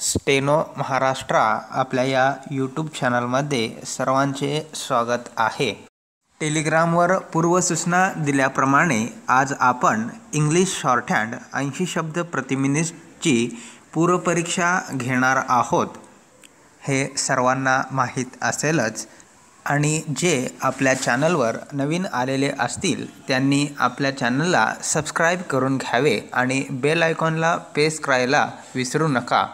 Steno Maharashtra आपल्या या YouTube चॅनलमध्ये सर्वांचे स्वागत आहे। टेलिग्रामवर पूर्वसूचना दिल्याप्रमाणे आज आपण इंग्लिश शॉर्टहँड 80 शब्द प्रति मिनिटची पूर्वपरीक्षा घेणार आहोत। हे सर्वांना माहीत असेलच आणि जे आपल्या चॅनलवर नवीन आलेले असतील त्यांनी आपल्या चॅनलला सबस्क्राइब करून घ्यावे आणि बेल आयकॉनला प्रेस करायला विसरू नका।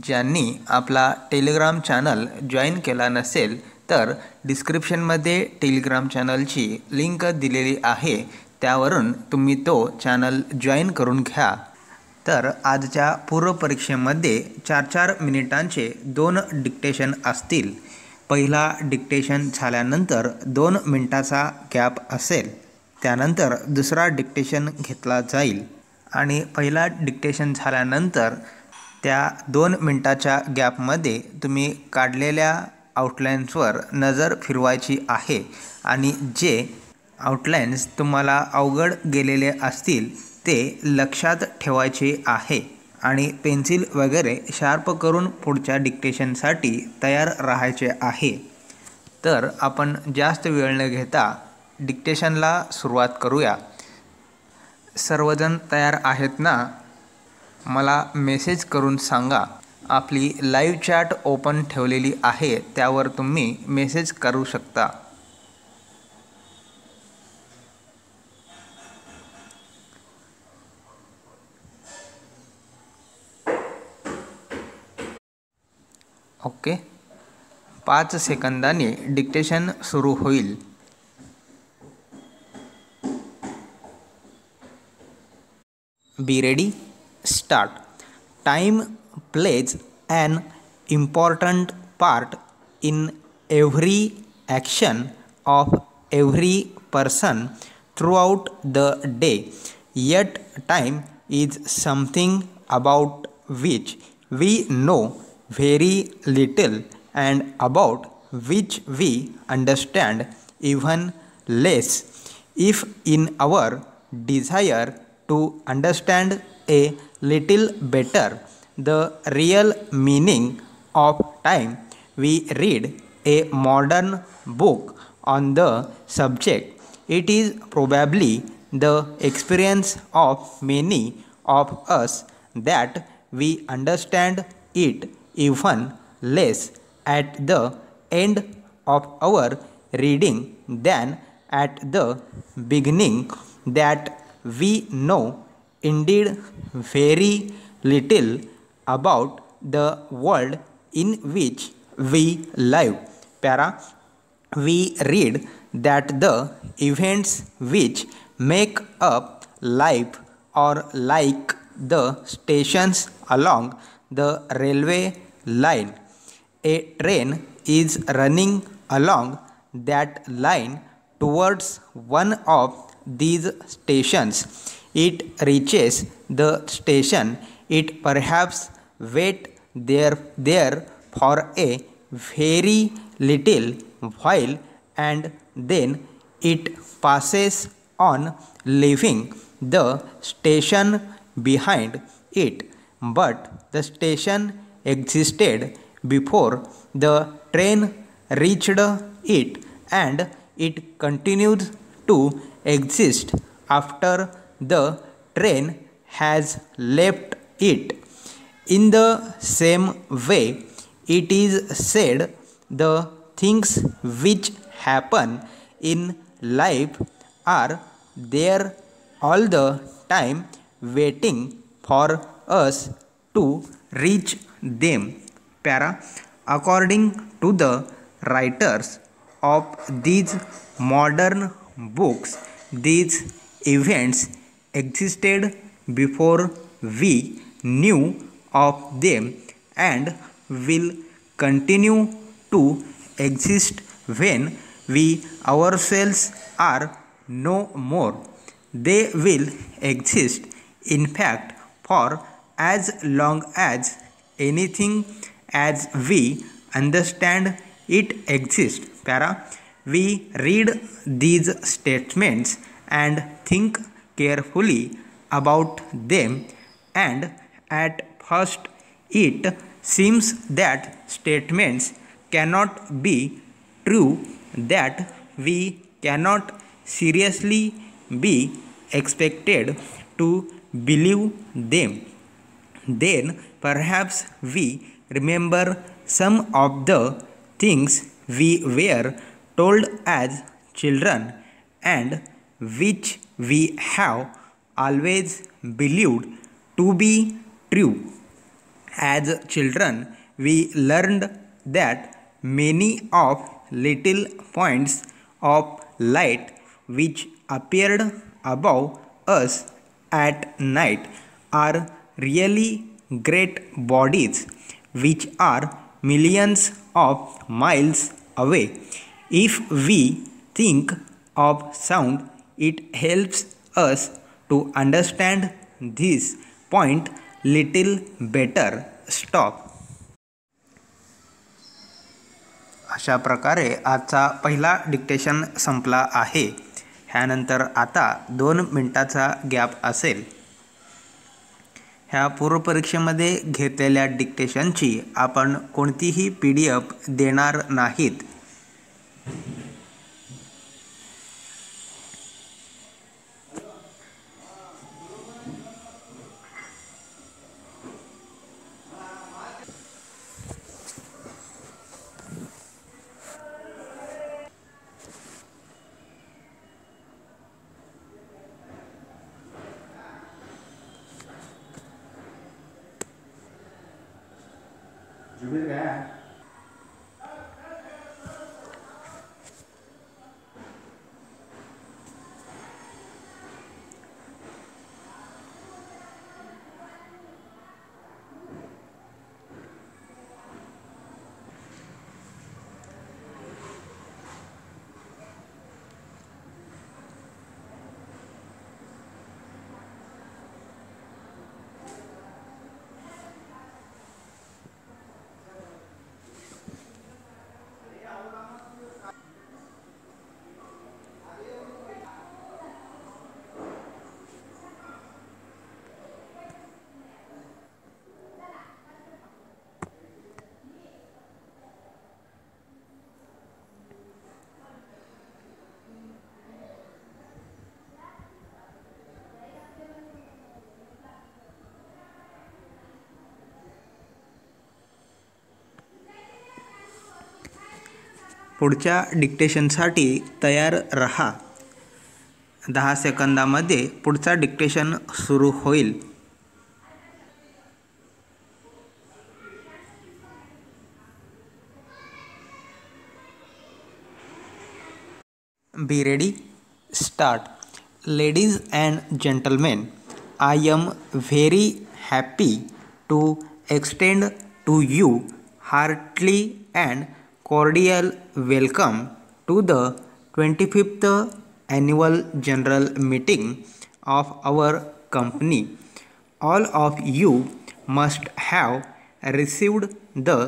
ज्यांनी आपला टेलिग्राम चॅनल जॉईन केला नसेल तर डिस्क्रिप्शनमध्ये टेलिग्राम चॅनलची लिंक दिलेली आहे, त्यावरून तुम्ही तो चॅनल जॉईन करून घ्या। तर आजच्या पूर्वपरीक्षेमध्ये 4-4 मिनिटांचे 2 डिक्टेशन असतील। पहिला डिक्टेशन झाल्यानंतर 2 मिनिटाचा गॅप असेल, त्यानंतर दुसरा डिक्टेशन घेतला जाईल आणि पहिला डिक्टेशन झाल्यानंतर त्या 2 मिनिटाच्या गॅपमध्ये तुम्ही काढलेल्या आउटलाईन्सवर नजर फिरवायची आहे आणि जे आउटलाईन्स तुम्हाला अवघड गेलेले असतील ते लक्षात ठेवायचे आहे आणि पेन्सिल वगैरे शार्प करून पुढच्या डिक्टेशनसाठी तयार राहायचे आहे। तर आपण जास्त वेळ न घेता डिक्टेशनला सुरुवात करूया। सर्वजण तयार आहेत ना? मला मेसेज करून सांगा। आपली लाईव्ह चॅट ओपन ठेवलेली आहे, त्यावर तुम्ही मेसेज करू शकता। ओके, 5 सेकंदांनी डिक्टेशन सुरू होईल। Be ready, start. Time plays an important part in every action of every person throughout the day, yet time is something about which we know very little and about which we understand even less. If in our desire to understand a little better the real meaning of time, we read a modern book on the subject. It is probably the experience of many of us that we understand it even less at the end of our reading than at the beginning, that we know indeed very little about the world in which we live. Para, we read that the events which make up life are like the stations along the railway line. A train is running along that line towards one of these stations. It reaches the station. It perhaps wait there for a very little while and then it passes on, leaving the station behind it. But the station existed before the train reached it, and it continues to exist after the train has left it. In the same way, it is said the things which happen in life are there all the time, waiting for us to reach them. Para, according to the writers of these modern books, these events existed before we knew of them and will continue to exist when we ourselves are no more. They will exist, in fact, for as long as anything as we understand it exists. Para, we read these statements and think carefully about them, and at first it seems that statements cannot be true, that we cannot seriously be expected to believe them, then perhaps we remember some of the things we were told as children and which we have always believed to be true. As children, we learned that many of little points of light which appeared above us at night are really great bodies which are millions of miles away. If we think of sound, it helps us to understand this point little better. Stop. अशा प्रकारे आजचा पहिला dictation संपला आहे. ह्यानंतर आता 2 मिनिटाचा gap असेल. ह्या पूर्वपरीक्षेमध्ये घेतलेल्या डिक्टेशनची आपण कोणतीही PDF देणार नाहीत. पुढच्या डिक्टेशनसाठी तयार रहा. 10 सेकंदामध्ये पुढचा डिक्टेशन सुरू होईल. Be ready. Start. Ladies and gentlemen, I am very happy to extend to you heartily and cordial welcome to the 25th annual general meeting of our company. All of you must have received the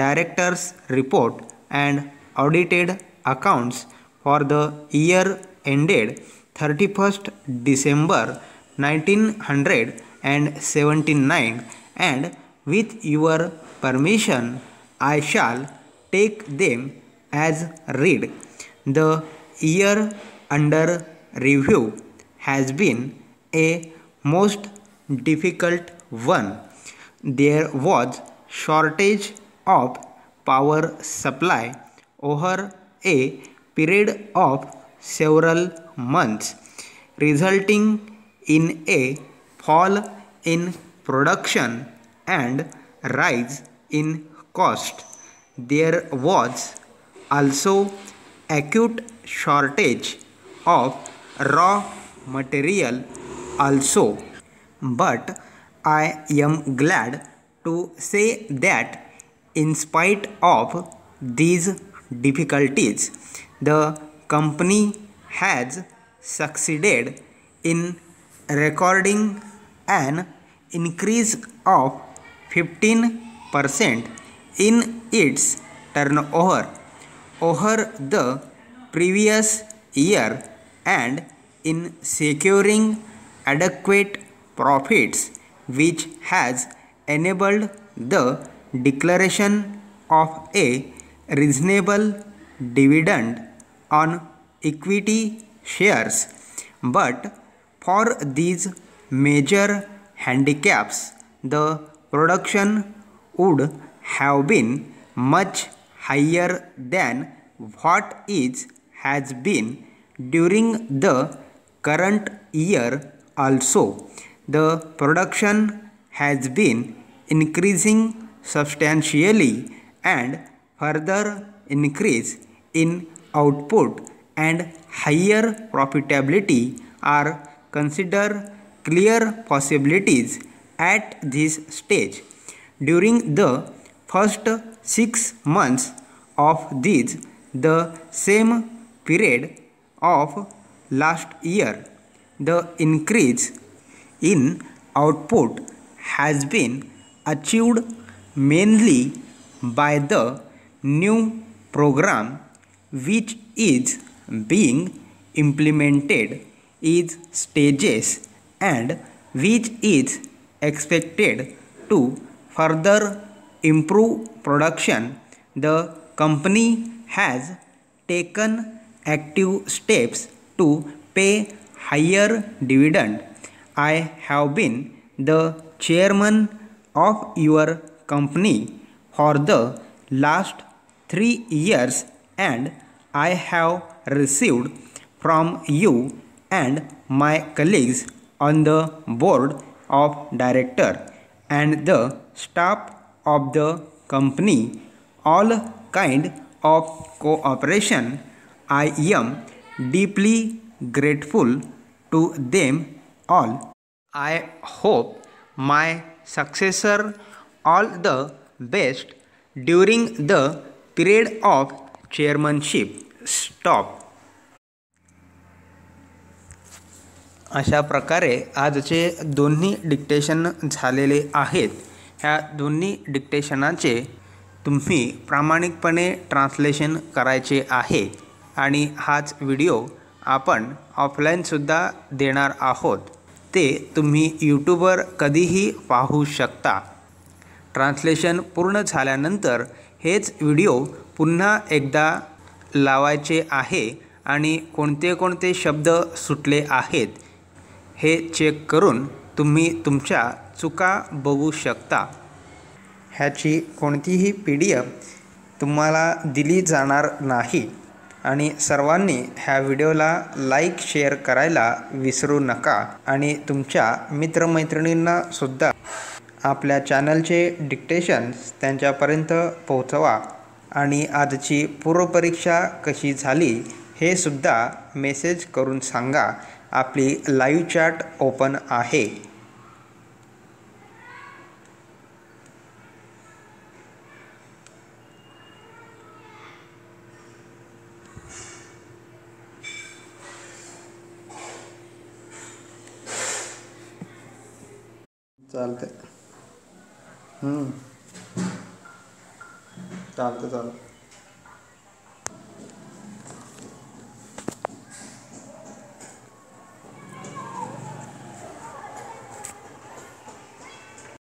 director's report and audited accounts for the year ended 31st December 1979, and with your permission I shall take them as read. The year under review has been a most difficult one. There was shortage of power supply over a period of several months, resulting in a fall in production and rise in cost. There was also acute shortage of raw material also. But I am glad to say that in spite of these difficulties, the company has succeeded in recording an increase of 15% in its turnover over the previous year and in securing adequate profits, which has enabled the declaration of a reasonable dividend on equity shares, but for these major handicaps, the production would have been much higher than what it has been during the current year. Also, the production has been increasing substantially, and further increase in output and higher profitability are considered clear possibilities at this stage. During the first 6 months of this the same period of last year, the increase in output has been achieved mainly by the new program which is being implemented in stages and which is expected to further improve production. The company has taken active steps to pay higher dividend. I have been the chairman of your company for the last 3 years, and I have received from you and my colleagues on the board of directors and the staff of the company all kind of cooperation. I am deeply grateful to them all. I hope my successor all the best during the period of chairmanship. Stop. अशा प्रकारे आजचे दोन्ही dictation झालेले आहेत. ह्या दोन्ही डिक्टेशनाचे तुम्ही प्रामाणिकपणे ट्रान्सलेशन करायचे आहे आणि हाच व्हिडिओ आपण ऑफलाईनसुद्धा देणार आहोत. ते तुम्ही यूट्यूबवर कधीही पाहू शकता. ट्रान्सलेशन पूर्ण झाल्यानंतर हेच व्हिडिओ पुन्हा एकदा लावायचे आहे आणि कोणते कोणते शब्द सुटले आहेत हे चेक करून तुम्ही तुमच्या चुका बघू शकता. ह्याची कोणतीही PDF तुम्हाला दिली जाणार नाही आणि सर्वांनी ह्या व्हिडिओला लाईक शेअर करायला विसरू नका आणि तुमच्या मित्रमैत्रिणींना सुद्धा आपल्या चॅनलचे डिक्टेशन्स त्यांच्यापर्यंत पोहोचवा आणि आजची पूर्वपरीक्षा कशी झाली हे सुद्धा मेसेज करून सांगा. आपली लाईव्ह चॅट ओपन आहे. चालतं चालतं.